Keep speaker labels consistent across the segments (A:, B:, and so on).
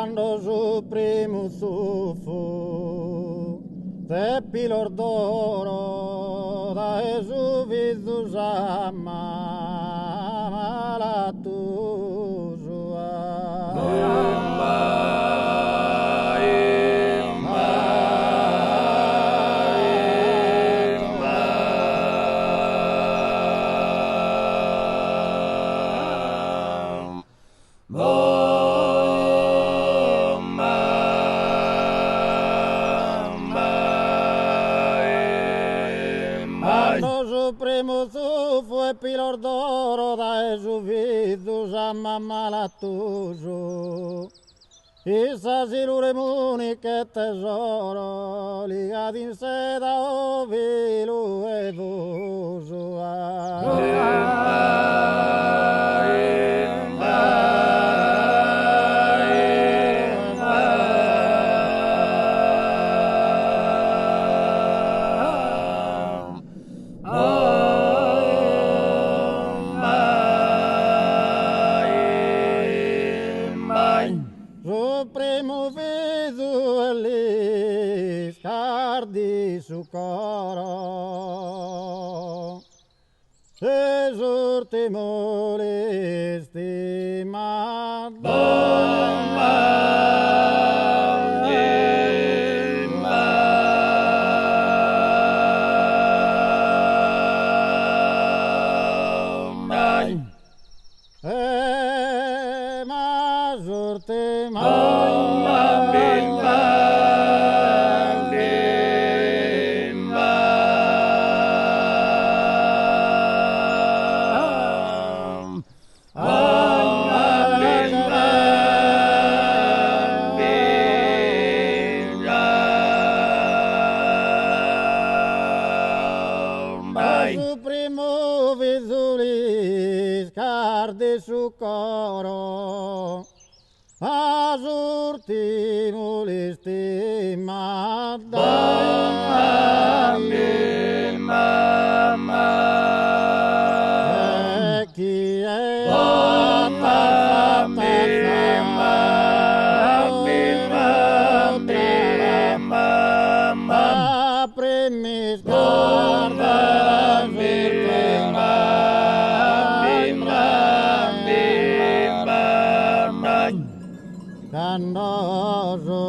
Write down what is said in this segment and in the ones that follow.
A: quando su primo suffo te pilor d'oro da Gesù vizu sama malatu Supremo suffo e pilor d'oro da esuvidu sama malatuso Issa silure muniche tesoro ligati in seda ovilu e vuso Supremo viso e scardi su coro esortimo Supremo visulis carde su coro asurtimulis chi è premis candoso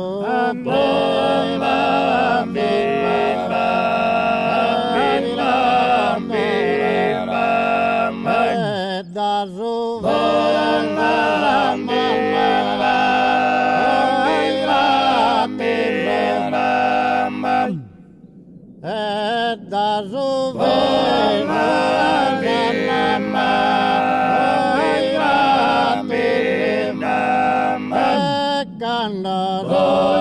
A: Candor